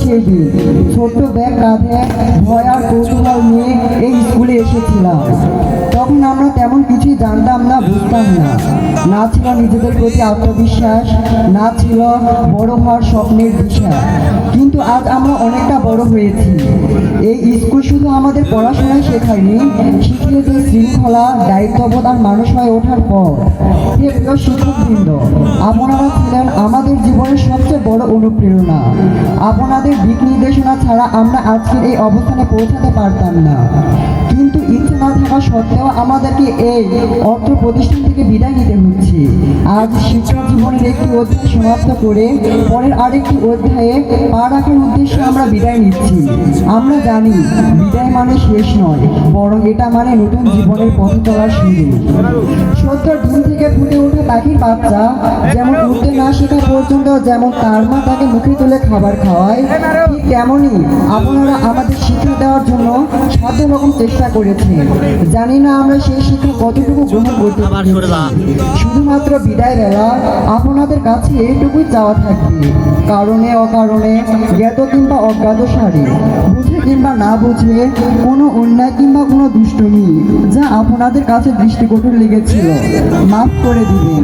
সেই দিন। ছোট্ট ব্যাগ কাঁধে ভয় আর কৌতূহল নিয়ে এই স্কুলে এসেছিলাম। তখন আমরা তেমন কিছুই জানতাম না, বুঝতাম না। না ছিল নিজেদের প্রতি আত্মবিশ্বাস, না ছিল বড় হওয়ার স্বপ্নের দিশা। কিন্তু আজ আমরা অনেকটা বড় হয়েছি। এই স্কুল শুধু আমাদের পড়াশোনায় শেখায়নি, শিখিয়েছে শৃঙ্খলা, দায়িত্ববোধ আর মানুষ হয়ে ওঠার পর। প্রিয় শিক্ষকবৃন্দ, আপনারা ছিলেন আমাদের জীবনের সবচেয়ে বড় অনুপ্রেরণা। আপনাদের দিক নির্দেশনা ছাড়া আমরা আজকের এই অবস্থানে পৌঁছাতে পারতাম না। কিন্তু ইচ্ছে না থাকা সত্ত্বেও আমাদেরকে এই অর্থ প্রতিষ্ঠান থেকে বিদায় নিতে হচ্ছে। আজ শিক্ষা জীবনের একটি অধ্যায় সমাপ্ত করে পরের আরেকটি অধ্যায়ে পা রাখার উদ্দেশ্যে আমরা বিদায় নিচ্ছি। আমরা জানি বিদায় মানে শেষ নয়, বরং এটা মানে নতুন জীবনের পথ চলার শুরু। 70 দিন থেকে ফুটে ওঠা পাখির বাচ্চা যেমন উঠতে না শেখা পর্যন্ত যেমন তার মা তাকে মুখে তুলে খাবার খাওয়ায়, ঠিক তেমনই আপনারা আমাদের শিক্ষা দেওয়ার জন্য সাধ্য রকম চেষ্টা করেছেন। জানি না আমরা সেই শিক্ষা কতটুকু গ্রহণ করতে পারছি। শুধুমাত্র বিদায় বেলা আপনাদের কাছে এইটুকুই চাওয়া থাকবে, কারণে অকারণে, জ্ঞাত কিংবা অজ্ঞাত সারে, বুঝে কিংবা না বুঝে কোনো অন্যায় কিংবা কোনো দুষ্টুমি যা আপনাদের কাছে দৃষ্টিকটু লেগেছিল, মাফ করে দিবেন।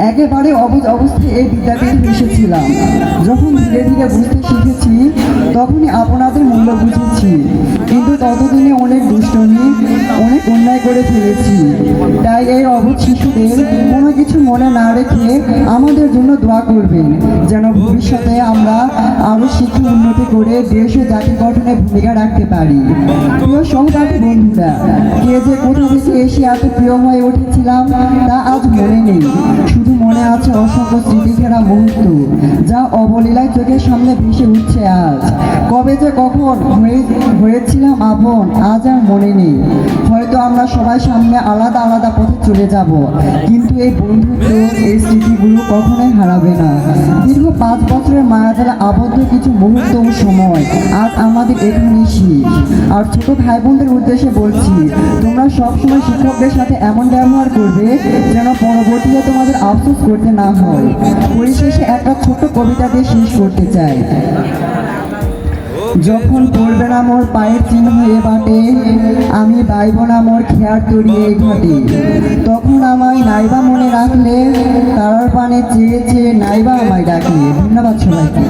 একেবারে অবুঝ অবস্থায় এই বিদ্যাপীঠে এসেছিলাম। যখন ধীরে ধীরে বুঝতে শিখেছি তখনই আপনাদের মূল্য বুঝেছি। কিন্তু ততদিনে অনেক দুষ্টমি, অনেক অন্যায় করে ফেলেছি। তাই এই অবুঝ শিশুদের কোনো কিছু মনে না রেখে আমাদের জন্য দোয়া করবেন, যেন ভবিষ্যতে আমরা আরও শিক্ষা উন্নতি করে দেশ ও জাতি গঠনে ভূমিকা রাখতে পারি। প্রিয় সহপাঠী বন্ধুরা, কে যে কোথা থেকে এসে এত প্রিয় হয়ে উঠেছিলাম তা আজ মনে নেই। শুধু মনে আছে অসংখ্য স্মৃতিঘেরা মুহূর্ত, যা অবলীলায় চোখের সামনে ভেসে উঠছে আজ। কবে যে কখন হয়েছিলাম আপন আজ আর মনে নেই। হয়তো আমরা সবাই সামনে আলাদা আলাদা পথে চলে যাব, কিন্তু এই বন্ধুত্ব, এই স্মৃতিগুলো কখনোই হারাবে না। দীর্ঘ 5 বছরের মায়াজালে আবদ্ধ কিছু মুহূর্ত ও সময় আজ আমাদের এখানেই শেষ। আর ছোট ভাই বোনদের উদ্দেশ্যে বলছি, তোমরা সবসময় শিক্ষকদের সাথে এমন ব্যবহার করবে যেন পরবর্তীতে তোমাদের আফসোস করতে না হয়। পরিশেষে একটা ছোট্ট কবিতা দিয়ে শেষ করতে চাই। যখন পড়বে না মোর পায়ের চিহ্ন এ বাটে, আমি বাইব না মোর খেয়ার তরিয়ে ঘটে, তখন আমায় নাইবা মনে রাখলে, তারার পানে চেয়ে চেয়ে নাইবা আমায় ডাকলে। ধন্যবাদ সবাইকে।